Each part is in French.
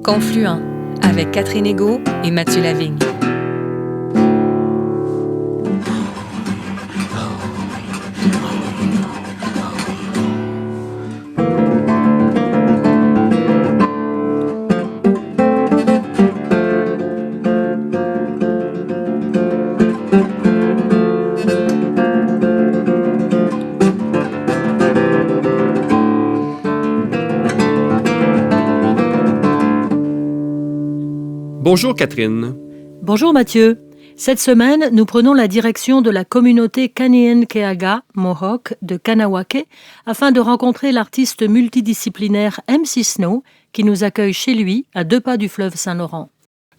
Confluent avec Catherine Égaud et Mathieu Lavigne. Bonjour Catherine. Bonjour Mathieu. Cette semaine, nous prenons la direction de la communauté Kanien'kehá:ka Mohawk de Kahnawake afin de rencontrer l'artiste multidisciplinaire MC Snow qui nous accueille chez lui à 2 pas du fleuve Saint-Laurent.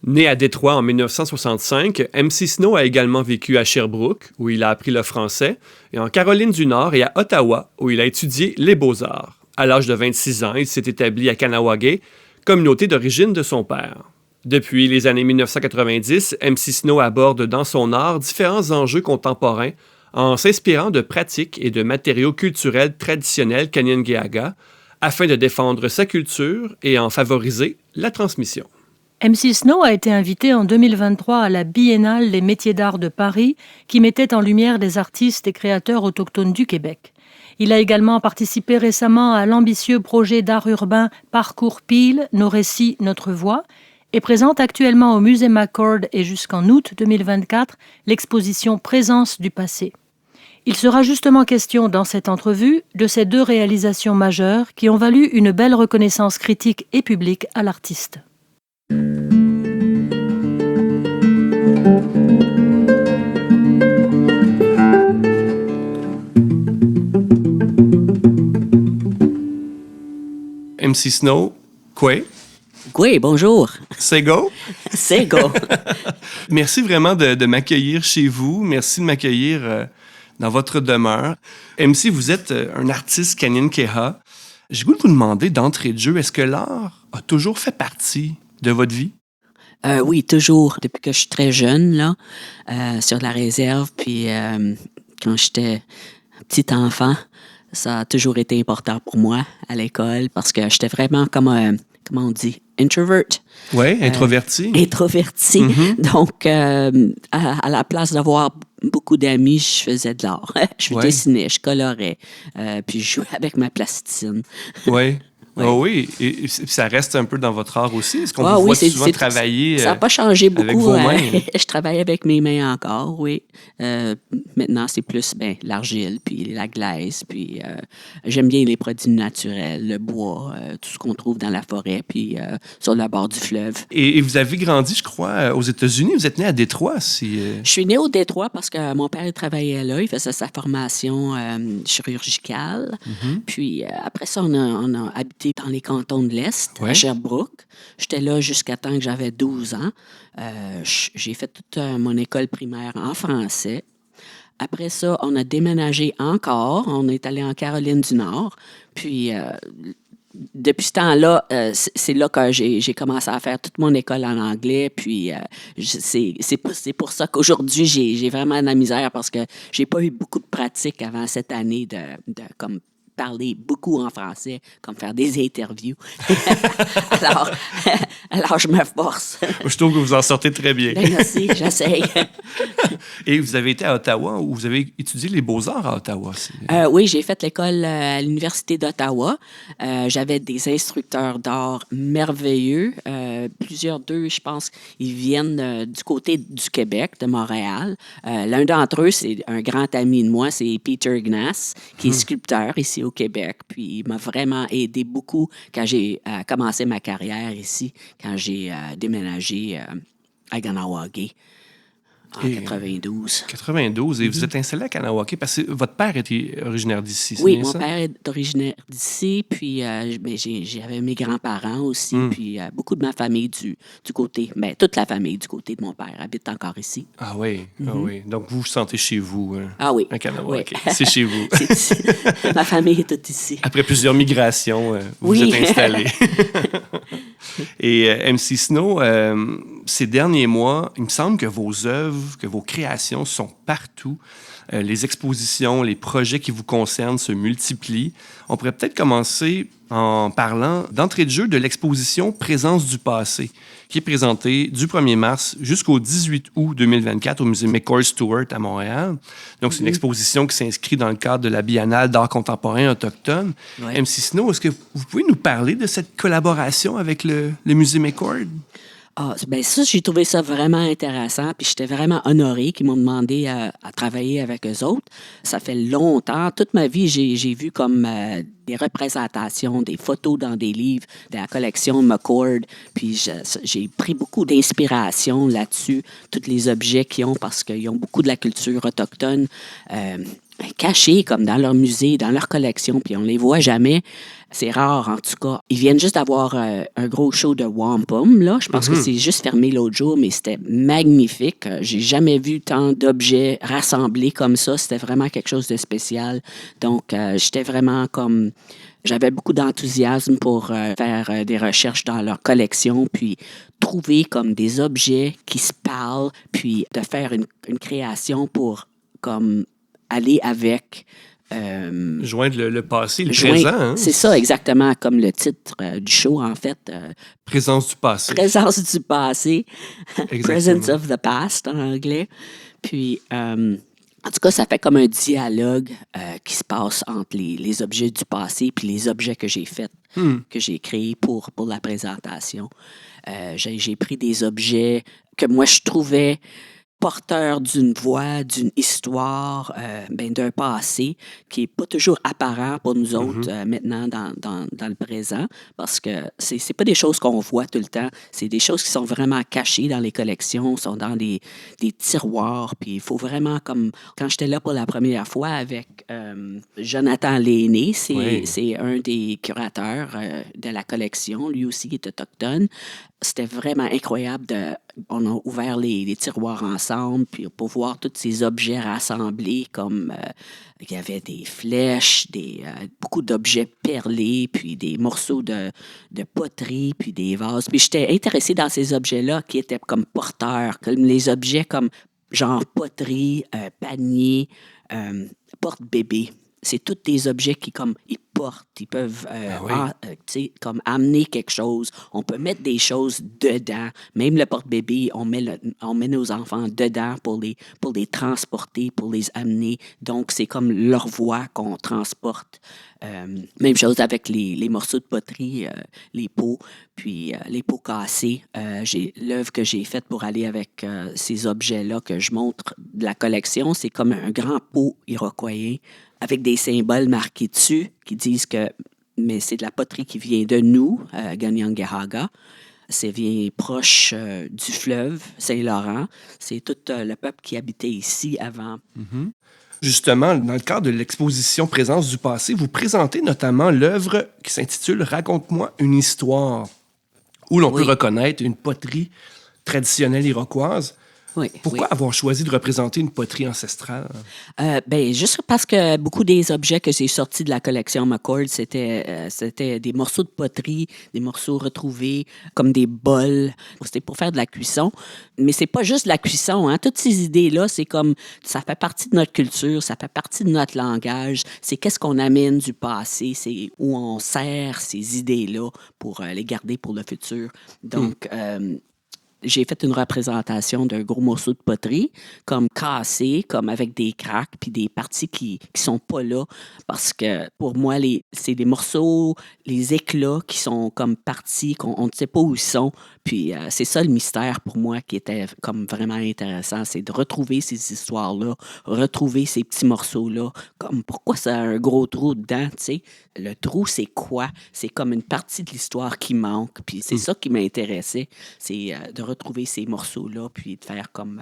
Né à Détroit en 1965, MC Snow a également vécu à Sherbrooke, où il a appris le français, et en Caroline du Nord et à Ottawa, où il a étudié les beaux-arts. À l'âge de 26 ans, il s'est établi à Kahnawake, communauté d'origine de son père. Depuis les années 1990, MC Snow aborde dans son art différents enjeux contemporains en s'inspirant de pratiques et de matériaux culturels traditionnels Kanien'kehá:ka afin de défendre sa culture et en favoriser la transmission. MC Snow a été invité en 2023 à la Biennale des métiers d'art de Paris qui mettait en lumière des artistes et créateurs autochtones du Québec. Il a également participé récemment à l'ambitieux projet d'art urbain Parcours Pile, nos récits, notre voix, et présente actuellement au Musée McCord et jusqu'en août 2024 l'exposition Présence du passé. Il sera justement question dans cette entrevue de ces 2 réalisations majeures qui ont valu une belle reconnaissance critique et publique à l'artiste. MC Snow, quoi? Oui, bonjour. C'est go? C'est go. Merci vraiment de m'accueillir chez vous. Merci de m'accueillir dans votre demeure. MC, vous êtes un artiste Kanien'kehá:ka. J'ai goût de vous demander d'entrée de jeu, est-ce que l'art a toujours fait partie de votre vie? Oui, toujours. Depuis que je suis très jeune, là, sur la réserve, puis quand j'étais petit enfant, ça a toujours été important pour moi à l'école parce que j'étais vraiment comme comment on dit, introvert. Oui, introverti. Introverti. Mm-hmm. Donc, à la place d'avoir beaucoup d'amis, je faisais de l'art. Je dessinais, je colorais, puis je jouais avec ma plasticine. Oui. Ouais. Oh oui, et ça reste un peu dans votre art aussi. Est-ce qu'on vous voit souvent travailler ça n'a pas changé beaucoup. Avec vos mains? Je travaille avec mes mains encore, oui. Maintenant, c'est plus l'argile, puis la glaise, puis j'aime bien les produits naturels, le bois, tout ce qu'on trouve dans la forêt, puis sur le bord du fleuve. Et vous avez grandi, je crois, aux États-Unis. Vous êtes né à Détroit. Je suis né au Détroit parce que mon père travaillait là. Il faisait sa formation chirurgicale. Mm-hmm. Puis après ça, on a habité dans les cantons de l'Est, à Sherbrooke. J'étais là jusqu'à temps que j'avais 12 ans. J'ai fait toute mon école primaire en français. Après ça, on a déménagé encore. On est allé en Caroline du Nord. Puis, depuis ce temps-là, c'est là que j'ai commencé à faire toute mon école en anglais. Puis, c'est pour ça qu'aujourd'hui, j'ai vraiment de la misère parce que j'ai pas eu beaucoup de pratique avant cette année de comme parler beaucoup en français, comme faire des interviews. alors, je me force. Je trouve que vous en sortez très bien. Bien, merci, j'essaye. Et vous avez été à Ottawa, où vous avez étudié les beaux-arts à Ottawa. Oui, j'ai fait l'école à l'Université d'Ottawa. J'avais des instructeurs d'art merveilleux. Plusieurs d'eux, je pense, ils viennent du côté du Québec, de Montréal. L'un d'entre eux, c'est un grand ami de moi, c'est Peter Gnass, qui est sculpteur ici au Québec. Puis il m'a vraiment aidé beaucoup quand j'ai commencé ma carrière ici, quand j'ai déménagé à Kahnawake en 92. 92. Et vous êtes installé à Kahnawake parce que votre père était originaire d'ici, c'est oui, bien ça? Oui, mon père est originaire d'ici, puis j'avais mes grands-parents aussi, puis beaucoup de ma famille du côté, toute la famille du côté de mon père habite encore ici. Ah oui, ah oui. Donc vous vous sentez chez vous ah oui. à Kahnawake. Oui. C'est chez vous. C'est ici. Ma famille est toute ici. Après plusieurs migrations, vous êtes installé. Et MC Snow, ces derniers mois, il me semble que vos œuvres, que vos créations sont partout. les expositions, les projets qui vous concernent se multiplient. On pourrait peut-être commencer en parlant d'entrée de jeu de l'exposition Présence du passé, qui est présentée du 1er mars jusqu'au 18 août 2024 au musée McCoy Stewart à Montréal. Donc, c'est une exposition qui s'inscrit dans le cadre de la Biennale d'art contemporain autochtone. Ouais. MC Snow, est-ce que vous pouvez nous parler de cette collaboration avec le musée McCoy? Ah, ben ça, j'ai trouvé ça vraiment intéressant, puis j'étais vraiment honorée qu'ils m'ont demandé à travailler avec eux autres. Ça fait longtemps, toute ma vie, j'ai vu comme des représentations, des photos dans des livres de la collection McCord, puis j'ai pris beaucoup d'inspiration là-dessus, tous les objets qu'ils ont, parce qu'ils ont beaucoup de la culture autochtone cachés comme dans leur musée, dans leur collection, puis on les voit jamais. C'est rare, en tout cas. Ils viennent juste d'avoir un gros show de wampum, là. Je pense que c'est juste fermé l'autre jour, mais c'était magnifique. J'ai jamais vu tant d'objets rassemblés comme ça. C'était vraiment quelque chose de spécial. Donc, j'étais vraiment comme... J'avais beaucoup d'enthousiasme pour faire des recherches dans leur collection, puis trouver comme des objets qui se parlent, puis de faire une création pour comme aller avec... joindre le passé, le présent. Hein? C'est ça, exactement, comme le titre du show, en fait. Présence du passé. Présence du passé. Exactement. Presence of the past, en anglais. Puis, en tout cas, ça fait comme un dialogue qui se passe entre les objets du passé puis les objets que j'ai faits, que j'ai créés pour la présentation. J'ai pris des objets que moi, je trouvais porteur d'une voix, d'une histoire, d'un passé qui n'est pas toujours apparent pour nous autres maintenant dans le présent, parce que c'est pas des choses qu'on voit tout le temps, c'est des choses qui sont vraiment cachées dans les collections, sont dans des tiroirs, puis il faut vraiment comme... Quand j'étais là pour la première fois avec Jonathan Lainé, c'est un des curateurs de la collection, lui aussi qui est autochtone. C'était vraiment incroyable. On a ouvert les tiroirs ensemble puis pour voir tous ces objets rassemblés comme il y avait des flèches, beaucoup d'objets perlés, puis des morceaux de poterie, puis des vases. Puis j'étais intéressée dans ces objets-là qui étaient comme porteurs, comme les objets comme genre poterie, panier, porte-bébé. C'est tous des objets qui, comme, ils portent, ils peuvent comme amener quelque chose. On peut mettre des choses dedans. Même le porte-bébé, on met nos enfants dedans pour les transporter, pour les amener. Donc, c'est comme leur voix qu'on transporte. Même chose avec les morceaux de poterie, les pots, puis les pots cassés. L'œuvre que j'ai faite pour aller avec ces objets-là que je montre de la collection, c'est comme un grand pot iroquoien avec des symboles marqués dessus qui disent que mais c'est de la poterie qui vient de nous, Kanien'kehá:ka. C'est vient proche du fleuve Saint-Laurent. C'est tout le peuple qui habitait ici avant. Mm-hmm. Justement, dans le cadre de l'exposition Présence du passé, vous présentez notamment l'œuvre qui s'intitule « Raconte-moi une histoire », où l'on peut reconnaître une poterie traditionnelle iroquoise. Pourquoi avoir choisi de représenter une poterie ancestrale? Juste parce que beaucoup des objets que j'ai sortis de la collection McCord, c'était des morceaux de poterie, des morceaux retrouvés, comme des bols. C'était pour faire de la cuisson. Mais c'est pas juste de la cuisson, hein. Toutes ces idées-là, c'est comme, ça fait partie de notre culture, ça fait partie de notre langage. C'est qu'est-ce qu'on amène du passé, c'est où on sert ces idées-là pour les garder pour le futur. Donc, j'ai fait une représentation d'un gros morceau de poterie, comme cassé, comme avec des craques, puis des parties qui sont pas là, parce que pour moi, c'est des morceaux, les éclats qui sont comme partis, qu'on ne sait pas où ils sont. Puis c'est ça le mystère pour moi qui était comme vraiment intéressant, c'est de retrouver ces histoires-là, retrouver ces petits morceaux-là, comme pourquoi ça a un gros trou dedans, tu sais. Le trou, c'est quoi? C'est comme une partie de l'histoire qui manque, puis c'est ça qui m'intéressait, c'est de retrouver ces morceaux-là, puis de faire comme...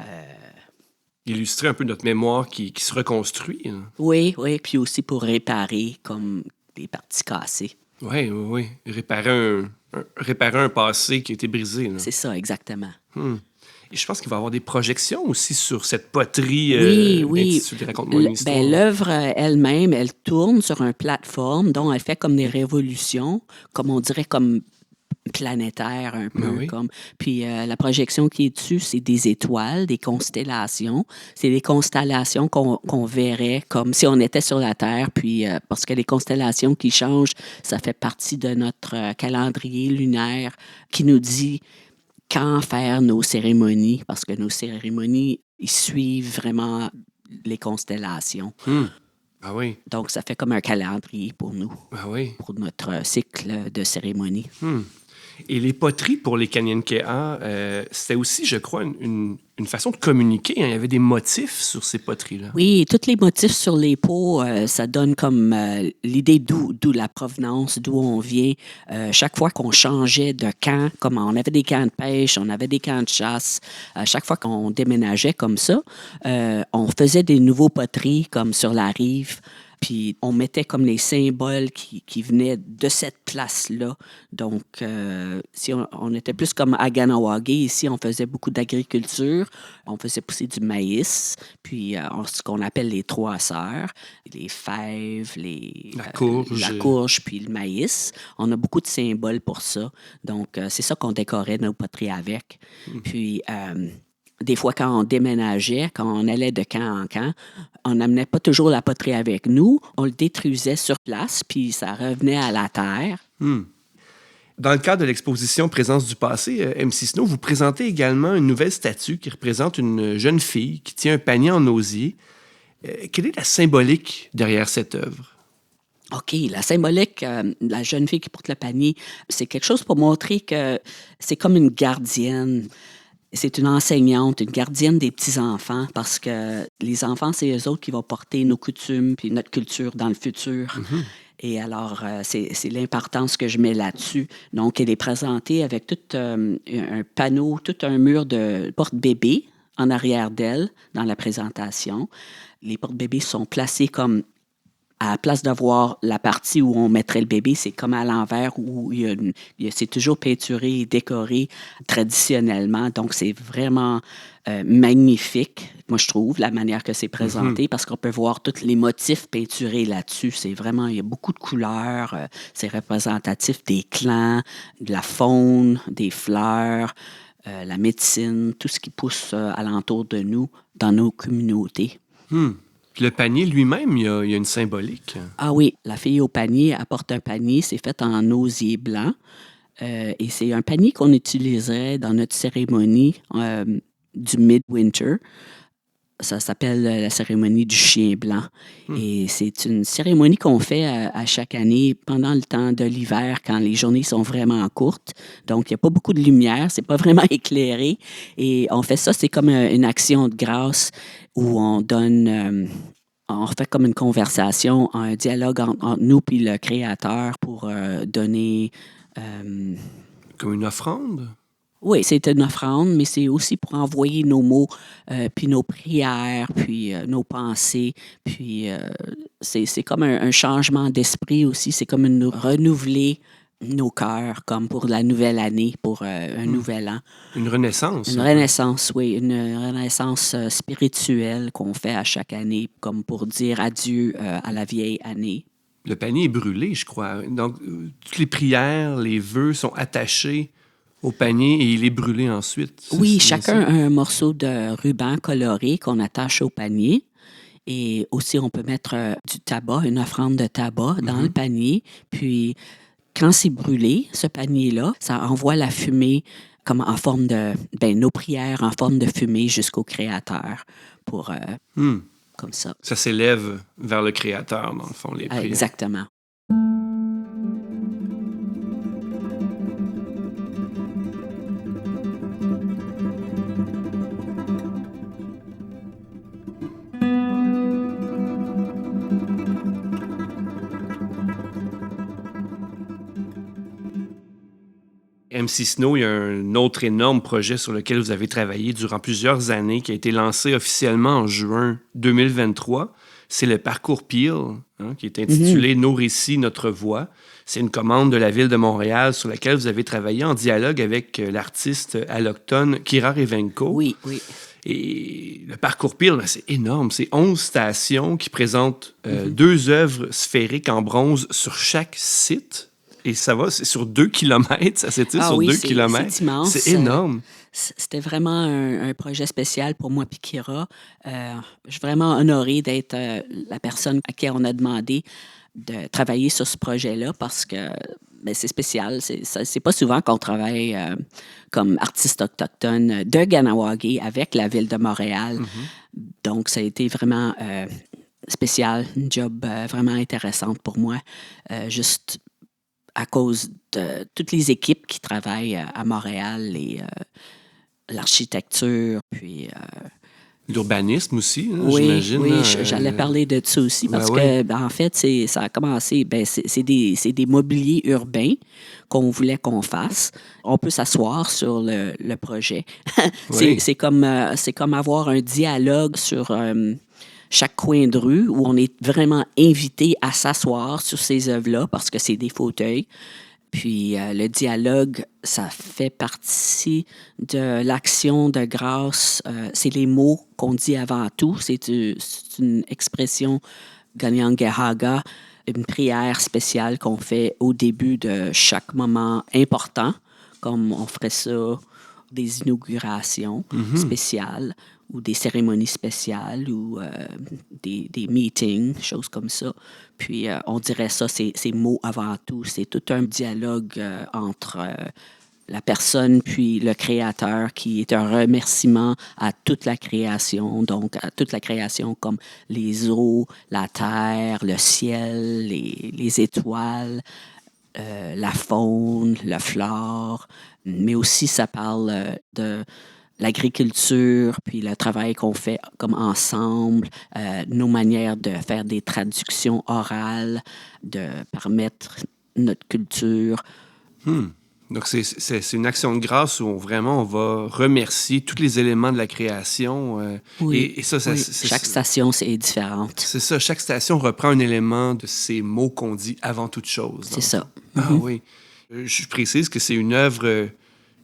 Illustrer un peu notre mémoire qui se reconstruit. Hein. Oui, puis aussi pour réparer comme des parties cassées. Oui. Réparer un passé qui a été brisé. Là. C'est ça, exactement. Et je pense qu'il va y avoir des projections aussi sur cette poterie intitulée Raconte-moi une histoire. L'œuvre elle-même, elle tourne sur une plateforme dont elle fait comme des révolutions, comme on dirait comme planétaire un peu. Oui. Puis la projection qui est dessus, c'est des étoiles, des constellations. C'est des constellations qu'on verrait comme si on était sur la Terre. Puis parce que les constellations qui changent, ça fait partie de notre calendrier lunaire qui nous dit quand faire nos cérémonies, parce que nos cérémonies, ils suivent vraiment les constellations. Ah oui. Donc, ça fait comme un calendrier pour nous, Ah oui. pour notre cycle de cérémonie. Et les poteries pour les Kanyenkeha, c'était aussi, je crois, une façon de communiquer. Hein. Il y avait des motifs sur ces poteries-là. Oui, tous les motifs sur les pots, ça donne comme l'idée d'où la provenance, d'où on vient. Chaque fois qu'on changeait de camp, comme on avait des camps de pêche, on avait des camps de chasse, chaque fois qu'on déménageait comme ça, on faisait des nouveaux poteries comme sur la rive. Puis on mettait comme les symboles qui venaient de cette place-là. Donc, si on était plus comme à Ganawagé, ici, on faisait beaucoup d'agriculture. On faisait pousser du maïs, puis ce qu'on appelle les 3 sœurs, les fèves, la courge, puis le maïs. On a beaucoup de symboles pour ça. Donc, c'est ça qu'on décorait nos poteries avec. Puis... des fois, quand on déménageait, quand on allait de camp en camp, on n'amenait pas toujours la poterie avec nous. On le détruisait sur place, puis ça revenait à la terre. Dans le cadre de l'exposition Présence du passé, MC Snow, vous présentez également une nouvelle statue qui représente une jeune fille qui tient un panier en osier. Quelle est la symbolique derrière cette œuvre? OK, la symbolique, la jeune fille qui porte le panier, c'est quelque chose pour montrer que c'est comme une gardienne. C'est une enseignante, une gardienne des petits-enfants, parce que les enfants, c'est eux autres qui vont porter nos coutumes puis notre culture dans le futur. Et alors, c'est l'importance que je mets là-dessus. Donc, elle est présentée avec tout un panneau, tout un mur de porte-bébés en arrière d'elle dans la présentation. Les porte-bébés sont placés comme... À la place de voir la partie où on mettrait le bébé, c'est comme à l'envers où c'est toujours peinturé et décoré traditionnellement. Donc, c'est vraiment magnifique, moi, je trouve, la manière que c'est présenté, parce qu'on peut voir tous les motifs peinturés là-dessus. C'est vraiment, il y a beaucoup de couleurs. C'est représentatif des clans, de la faune, des fleurs, la médecine, tout ce qui pousse alentour de nous, dans nos communautés. Le panier lui-même, il y a une symbolique. Ah oui, la fille au panier apporte un panier, c'est fait en osier blanc. Et c'est un panier qu'on utiliserait dans notre cérémonie du Midwinter. Ça s'appelle la cérémonie du chien blanc. Et c'est une cérémonie qu'on fait à chaque année pendant le temps de l'hiver, quand les journées sont vraiment courtes. Donc, il n'y a pas beaucoup de lumière, c'est pas vraiment éclairé. Et on fait ça, c'est comme une action de grâce où on donne... on fait comme une conversation, un dialogue entre nous et le créateur pour donner... Comme une offrande? Oui, c'est une offrande, mais c'est aussi pour envoyer nos mots, puis nos prières, puis nos pensées. Puis c'est comme un changement d'esprit aussi. C'est comme renouveler nos cœurs, comme pour la nouvelle année, pour un nouvel an. Une renaissance. Une renaissance, oui. Une renaissance spirituelle qu'on fait à chaque année, comme pour dire adieu à la vieille année. Le panier est brûlé, je crois. Donc, toutes les prières, les vœux sont attachés au panier et il est brûlé ensuite. Oui, chacun a un morceau de ruban coloré qu'on attache au panier. Et aussi, on peut mettre du tabac, une offrande de tabac dans le panier. Puis, quand c'est brûlé, ce panier-là, ça envoie la fumée comme en forme de... nos prières en forme de fumée jusqu'au Créateur pour... comme ça. Ça s'élève vers le Créateur, dans le fond, les prières. Exactement. MC Snow, il y a un autre énorme projet sur lequel vous avez travaillé durant plusieurs années qui a été lancé officiellement en juin 2023. C'est le Parcours Peel, qui est intitulé Nos récits, notre voix. C'est une commande de la Ville de Montréal sur laquelle vous avez travaillé en dialogue avec l'artiste alloctone Kira Revenko. Oui, oui. Et le Parcours Peel, c'est énorme. C'est 11 stations qui présentent 2 œuvres sphériques en bronze sur chaque site. Et ça va, c'est sur 2 kilomètres, ça s'étire sur 2 kilomètres. C'est immense. C'est énorme. C'était vraiment un projet spécial pour moi puis Kira. Je suis vraiment honorée d'être la personne à qui on a demandé de travailler sur ce projet-là parce que c'est spécial. C'est pas souvent qu'on travaille comme artiste autochtone de Kahnawake avec la Ville de Montréal. Mm-hmm. Donc, ça a été vraiment spécial, une job vraiment intéressante pour moi, juste à cause de toutes les équipes qui travaillent à Montréal et l'architecture, puis... l'urbanisme aussi, hein, oui, j'imagine. Oui, j'allais parler de ça aussi parce que, en fait, ça a commencé, c'est des mobiliers urbains qu'on voulait qu'on fasse. On peut s'asseoir sur le projet. C'est comme avoir un dialogue sur chaque coin de rue où on est vraiment invité à s'asseoir sur ces œuvres-là parce que c'est des fauteuils. Puis le dialogue, ça fait partie de l'action de grâce. C'est les mots qu'on dit avant tout. C'est une expression Kanien'kehá:ka, une prière spéciale qu'on fait au début de chaque moment important, comme on ferait ça des inaugurations spéciales ou des cérémonies spéciales ou des meetings, choses comme ça. Puis on dirait ça, c'est mots avant tout. C'est tout un dialogue entre la personne puis le créateur qui est un remerciement à toute la création. Donc, à toute la création comme les eaux, la terre, le ciel, les étoiles, la faune, la flore. Mais aussi, ça parle de l'agriculture, puis le travail qu'on fait comme ensemble, nos manières de faire des traductions orales, de permettre notre culture. Donc, c'est une action de grâce où on va remercier tous les éléments de la création. Oui, et ça, chaque station, c'est différente. C'est ça, chaque station reprend un élément de ces mots qu'on dit avant toute chose. C'est ça. Ah oui. Je précise que c'est une œuvre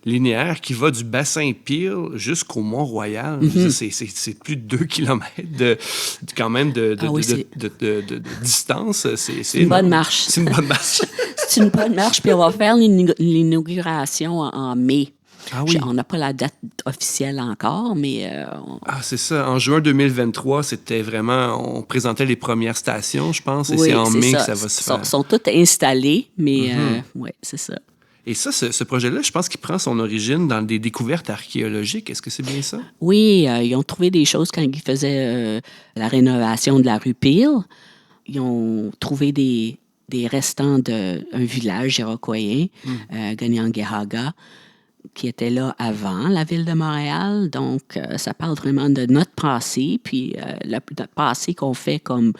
linéaire qui va du bassin Peel jusqu'au Mont-Royal. C'est plus de 2 kilomètres de distance. C'est une bonne marche. C'est une bonne marche. C'est une bonne marche. Puis on va faire l'inauguration en mai. Ah oui. On n'a pas la date officielle encore, mais... c'est ça. En juin 2023, c'était vraiment... On présentait les premières stations, je pense, et c'est en mai que ça va se faire. Ils sont toutes installées, mais oui, c'est ça. Et ça, ce projet-là, je pense qu'il prend son origine dans des découvertes archéologiques. Est-ce que c'est bien ça? Oui, ils ont trouvé des choses quand ils faisaient la rénovation de la rue Peel. Ils ont trouvé des restants d'un village iroquoien, Kanien'kehá:ka, qui était là avant la Ville de Montréal. Donc, ça parle vraiment de notre passé, puis notre passé qu'on fait comme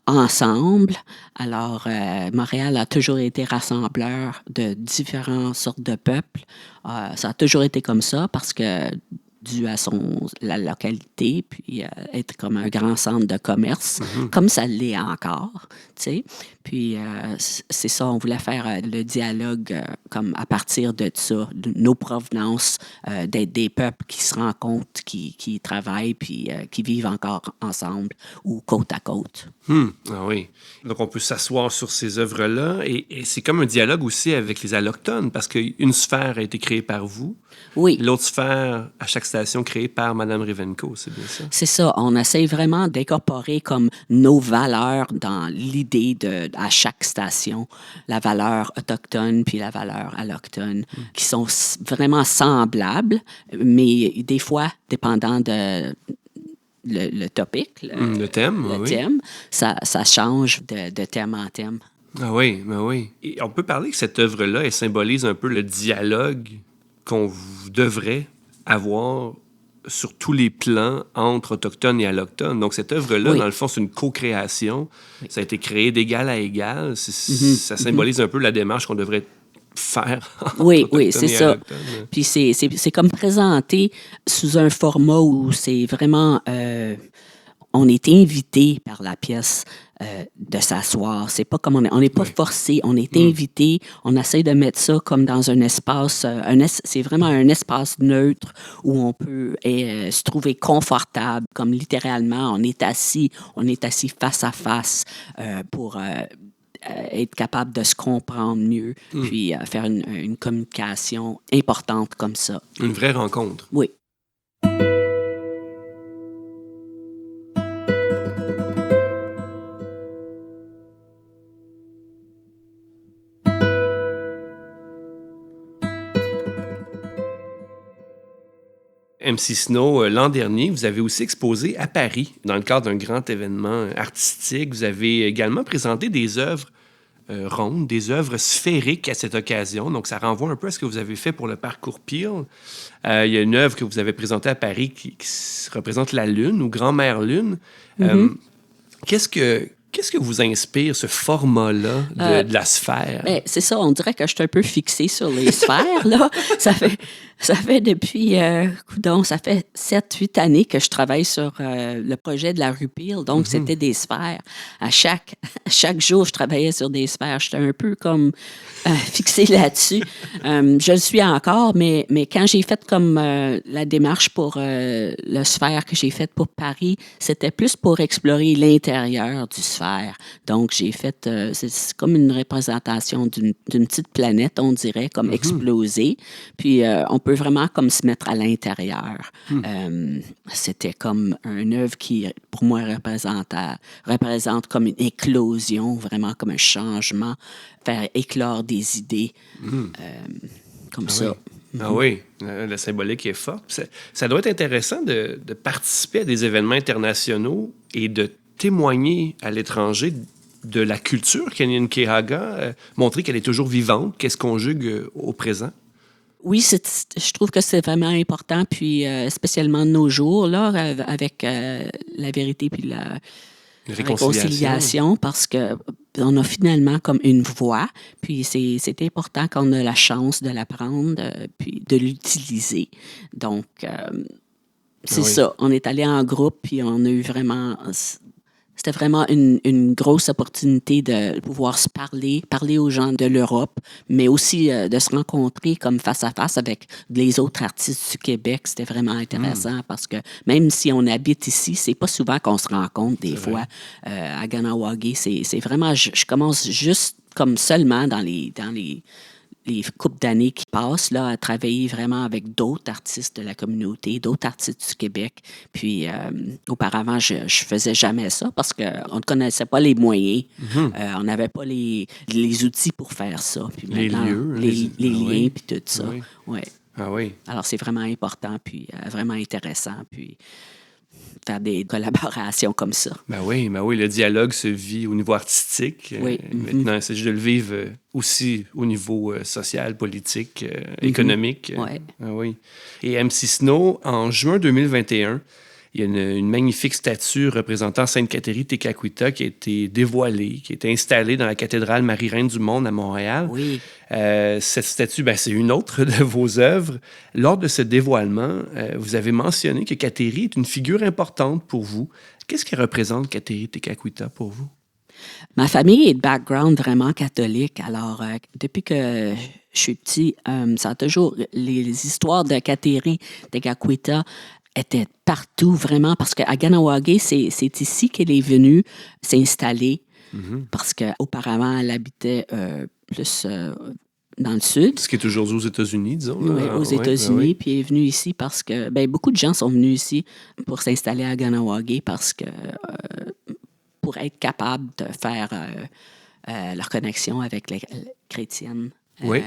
ensemble. Alors, Montréal a toujours été rassembleur de différentes sortes de peuples. Ça a toujours été comme ça parce que dû à la localité, puis être comme un grand centre de commerce, comme ça l'est encore, tu sais. Puis c'est ça, on voulait faire le dialogue comme à partir de ça, de nos provenances, d'être des peuples qui se rencontrent, qui travaillent, puis qui vivent encore ensemble ou côte à côte. Ah oui. Donc on peut s'asseoir sur ces œuvres-là et c'est comme un dialogue aussi avec les Allochtones parce qu'une sphère a été créée par vous. Oui. L'autre sphère, à chaque station, créée par Mme Rivenco, c'est bien ça? C'est ça. On essaie vraiment d'incorporer comme nos valeurs dans l'idée à chaque station, la valeur autochtone puis la valeur allochtone, qui sont vraiment semblables, mais des fois, dépendant de le topic, le thème, ça change de thème en thème. Ah oui, ben oui. Et on peut parler que cette œuvre-là, elle symbolise un peu le dialogue qu'on devrait avoir sur tous les plans entre autochtones et allochtones. Donc, cette œuvre-là, dans le fond, c'est une co-création. Ça a été créé d'égal à égal. Ça symbolise un peu la démarche qu'on devrait faire. Oui, c'est ça. Puis c'est comme présenté sous un format où c'est vraiment... on est invité par la pièce de s'asseoir. C'est pas comme on n'est pas forcé, on est invité. On essaie de mettre ça comme dans un espace, c'est vraiment un espace neutre où on peut se trouver confortable, comme littéralement on est assis face à face pour être capable de se comprendre mieux, puis faire une communication importante comme ça. Une vraie rencontre. Oui. MC Snow, l'an dernier, vous avez aussi exposé à Paris dans le cadre d'un grand événement artistique. Vous avez également présenté des œuvres rondes, des œuvres sphériques à cette occasion. Donc, ça renvoie un peu à ce que vous avez fait pour le parcours Peel. Il y a une œuvre que vous avez présentée à Paris qui représente la Lune ou Grand-Mère Lune. Qu'est-ce que vous inspire, ce format-là de la sphère? Ben, c'est ça, on dirait que je suis un peu fixée sur les sphères, là. Ça fait depuis, ça fait 7-8 années que je travaille sur le projet de la rue Peel. Donc, c'était des sphères. À chaque jour, je travaillais sur des sphères. J'étais un peu comme fixée là-dessus. Je le suis encore, mais quand j'ai fait comme la démarche pour le sphère que j'ai faite pour Paris, c'était plus pour explorer l'intérieur du sphère. Donc, j'ai fait, c'est comme une représentation d'une petite planète, on dirait, comme explosée. Puis, on peut vraiment comme se mettre à l'intérieur. C'était comme une œuvre qui, pour moi, représente comme une éclosion, vraiment comme un changement, faire éclore des idées comme ça. Oui. Ah oui, la symbolique est forte. Ça doit être intéressant de participer à des événements internationaux et de témoigner à l'étranger de la culture Kanien'kehá:ka, montrer qu'elle est toujours vivante, qu'elle se conjugue au présent. Oui, je trouve que c'est vraiment important, puis spéciaalement de nos jours, là, avec la vérité puis la réconciliation, parce que on a finalement comme une voix, puis c'est important qu'on ait la chance de l'apprendre, puis de l'utiliser. Donc, c'est ça. On est allé en groupe, puis on a eu vraiment... C'était vraiment une grosse opportunité de pouvoir se parler aux gens de l'Europe, mais aussi de se rencontrer comme face à face avec les autres artistes du Québec. C'était vraiment intéressant parce que même si on habite ici, c'est pas souvent qu'on se rencontre des fois à Kahnawake. C'est vraiment, je commence juste comme seulement dans les couples d'années qui passent là, à travailler vraiment avec d'autres artistes de la communauté, d'autres artistes du Québec. Puis, auparavant, je faisais jamais ça parce qu'on ne connaissait pas les moyens. On n'avait pas les outils pour faire ça. Puis les lieux. Les liens, puis tout ça. Oui. Ouais. Ah oui. Alors, c'est vraiment important, puis vraiment intéressant. Puis, faire des collaborations comme ça. Ben oui, le dialogue se vit au niveau artistique. Oui. Maintenant, il s'agit de le vivre aussi au niveau social, politique, économique. Ouais. Ah oui. Et MC Snow, en juin 2021, il y a une magnifique statue représentant Sainte Catherine Tekakwitha qui a été dévoilée, qui a été installée dans la cathédrale Marie-Reine du Monde à Montréal. Oui. Cette statue, c'est une autre de vos œuvres. Lors de ce dévoilement, vous avez mentionné que Catherine est une figure importante pour vous. Qu'est-ce que représente Catherine Tekakwitha pour vous? Ma famille est de background vraiment catholique. Alors, depuis que je suis petit, ça a toujours... Les histoires de Catherine Tekakwitha était partout, vraiment, parce qu'à Kahnawake, c'est ici qu'elle est venue s'installer, parce qu'auparavant, elle habitait plus dans le sud. Ce qui est toujours aux États-Unis, disons. Oui, aux États-Unis, puis elle est venue ici parce que... beaucoup de gens sont venus ici pour s'installer à Kahnawake parce que... pour être capable de faire leur connexion avec les chrétiennes. Oui,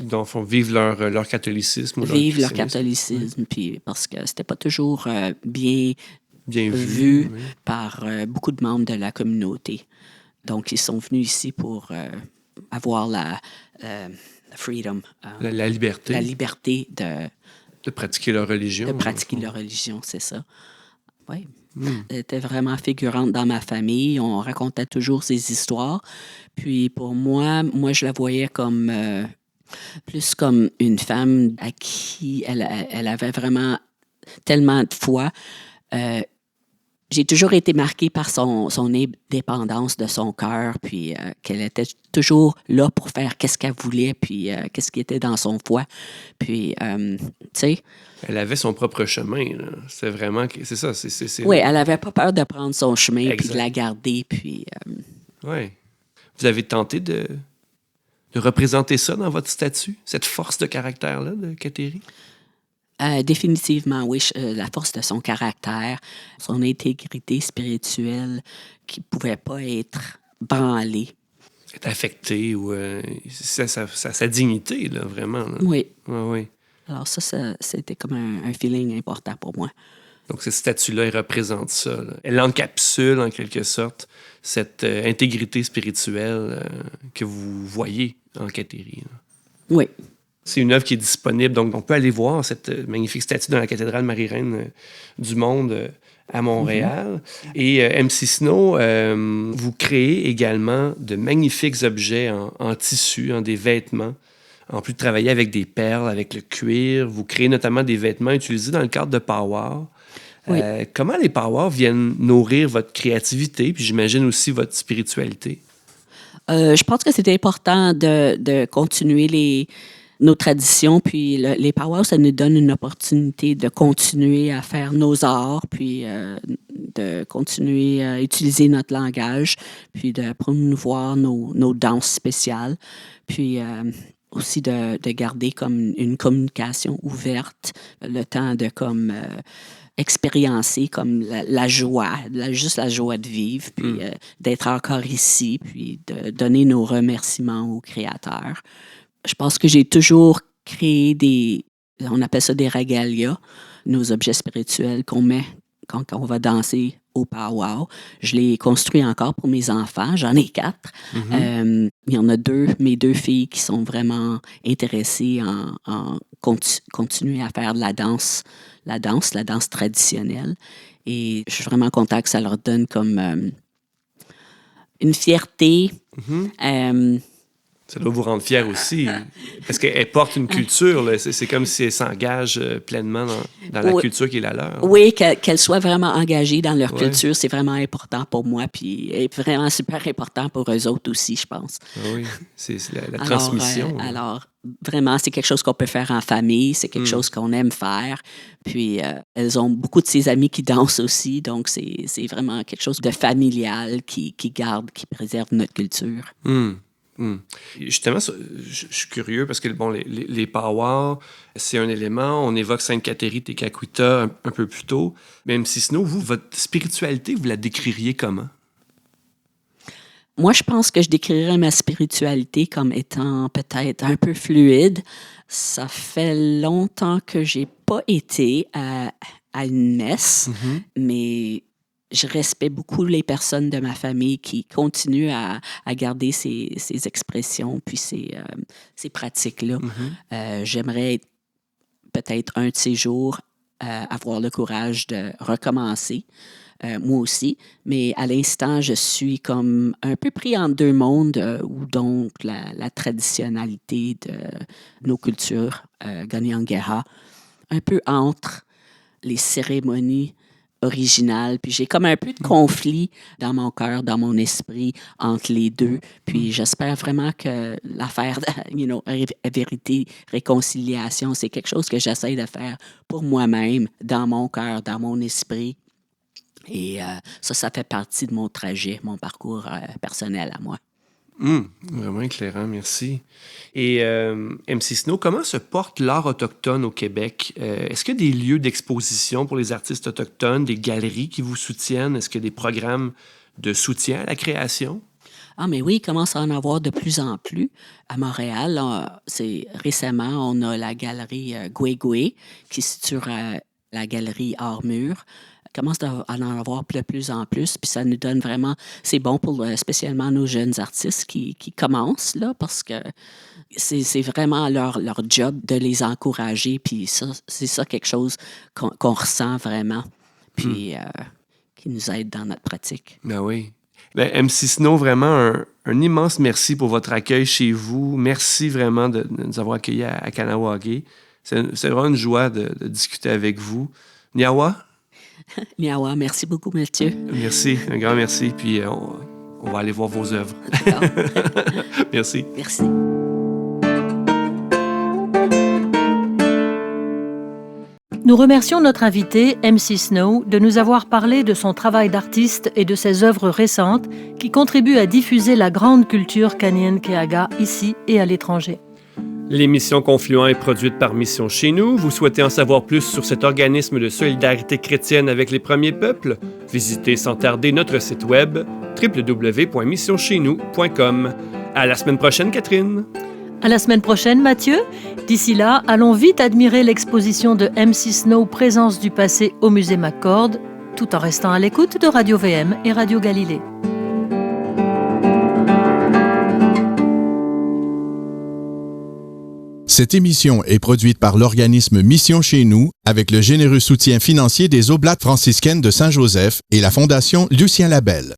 donc ils vivent leur catholicisme. Vivre leur catholicisme, puis parce que c'était pas toujours bien vu par beaucoup de membres de la communauté. Donc, ils sont venus ici pour avoir la freedom. La liberté. La liberté de pratiquer leur religion. De pratiquer leur religion, c'est ça. Oui. Elle était vraiment figurante dans ma famille. On racontait toujours ses histoires. Puis pour moi, je la voyais comme plus comme une femme à qui elle avait vraiment tellement de foi. J'ai toujours été marquée par son indépendance de son cœur, puis qu'elle était toujours là pour faire qu'est-ce qu'elle voulait, puis qu'est-ce qui était dans son foi. Puis, tu sais... Elle avait son propre chemin. Là. C'est vraiment... C'est ça. C'est... Oui, elle n'avait pas peur de prendre son chemin, puis de la garder, puis... Oui. Vous avez tenté de représenter ça dans votre statue, cette force de caractère-là de Kateri? Définitivement, oui. La force de son caractère, son intégrité spirituelle qui ne pouvait pas être branlée. Être affecté ou sa dignité, là, vraiment. Là. Oui. Oui. Alors ça c'était comme un feeling important pour moi. Donc, cette statue-là, elle représente ça. Là. Elle encapsule, en quelque sorte, cette intégrité spirituelle que vous voyez en Kateri. Oui. C'est une œuvre qui est disponible, donc on peut aller voir cette magnifique statue dans la cathédrale Marie-Reine du Monde à Montréal. Et MC Snow, vous créez également de magnifiques objets en tissu, des vêtements. En plus de travailler avec des perles, avec le cuir, vous créez notamment des vêtements utilisés dans le cadre de Power. Oui. Comment les Power viennent nourrir votre créativité, puis j'imagine aussi votre spiritualité? Je pense que c'est important de continuer nos traditions, puis les Power, ça nous donne une opportunité de continuer à faire nos arts, puis de continuer à utiliser notre langage, puis de promouvoir nos danses spéciales, puis aussi de garder comme une communication ouverte, le temps de comme expériencer comme la joie, juste la joie de vivre, puis d'être encore ici, puis de donner nos remerciements au Créateur. Je pense que j'ai toujours créé on appelle ça des regalia, nos objets spirituels qu'on met quand on va danser au powwow. Je l'ai construit encore pour mes enfants. J'en ai 4. Il y en a 2, mes 2 filles qui sont vraiment intéressées en continuer à faire de la danse traditionnelle. Et je suis vraiment contente que ça leur donne comme une fierté. Ça doit vous rendre fier aussi, parce qu'elle porte une culture. Là. C'est comme si elle s'engage pleinement dans la culture qui est la leur. Oui, qu'elle soit vraiment engagée dans leur culture, c'est vraiment important pour moi, puis est vraiment super important pour eux autres aussi, je pense. Oui, c'est la transmission. Alors, vraiment, c'est quelque chose qu'on peut faire en famille, c'est quelque chose qu'on aime faire. Puis, elles ont beaucoup de ses amis qui dansent aussi, donc c'est vraiment quelque chose de familial qui préserve notre culture. Justement, je suis curieux parce que bon, les powwows, c'est un élément. On évoque Sainte Kateri Tekakwitha un peu plus tôt. Mais MC Snow, vous, votre spiritualité, vous la décririez comment? Moi, je pense que je décrirais ma spiritualité comme étant peut-être un peu fluide. Ça fait longtemps que j'ai pas été à une messe, mais je respecte beaucoup les personnes de ma famille qui continuent à garder ces expressions puis ces pratiques-là. J'aimerais peut-être un de ces jours avoir le courage de recommencer, moi aussi. Mais à l'instant, je suis comme un peu pris en 2 mondes où donc la traditionnalité de nos cultures Kanien'kehá:ka, un peu entre les cérémonies original. Puis j'ai comme un peu de conflit dans mon cœur, dans mon esprit entre les deux. Puis j'espère vraiment que l'affaire, vérité, réconciliation, c'est quelque chose que j'essaie de faire pour moi-même, dans mon cœur, dans mon esprit. Et ça fait partie de mon trajet, mon parcours personnel à moi. Vraiment éclairant, merci. Et MC Snow, comment se porte l'art autochtone au Québec? Est-ce qu'il y a des lieux d'exposition pour les artistes autochtones, des galeries qui vous soutiennent? Est-ce qu'il y a des programmes de soutien à la création? Ah, mais oui, il commence à en avoir de plus en plus. À Montréal, récemment, on a la galerie Goué-Goué qui se situe à la galerie Art-Mur. Commence à en avoir de plus en plus, puis ça nous donne vraiment... C'est bon pour spécialement nos jeunes artistes qui commencent, là, parce que c'est vraiment leur job de les encourager, puis ça, c'est ça quelque chose qu'on ressent vraiment, puis qui nous aide dans notre pratique. Ben oui. Ben, MC Snow, vraiment un immense merci pour votre accueil chez vous. Merci vraiment de nous avoir accueillis à Kahnawake. C'est vraiment une joie de discuter avec vous. Niawa? Niawa, merci beaucoup, Mathieu. Merci, un grand merci. Puis on va aller voir vos œuvres. Merci. Merci. Nous remercions notre invité, MC Snow, de nous avoir parlé de son travail d'artiste et de ses œuvres récentes qui contribuent à diffuser la grande culture Kanien'kehá:ka ici et à l'étranger. L'émission Confluent est produite par Mission Chez Nous. Vous souhaitez en savoir plus sur cet organisme de solidarité chrétienne avec les premiers peuples? Visitez sans tarder notre site web www.missioncheznous.com. À la semaine prochaine, Catherine! À la semaine prochaine, Mathieu. D'ici là, allons vite admirer l'exposition de MC Snow Présence du passé au musée McCord, tout en restant à l'écoute de Radio VM et Radio Galilée. Cette émission est produite par l'organisme Mission Chez Nous avec le généreux soutien financier des Oblates franciscaines de Saint-Joseph et la Fondation Lucien Labelle.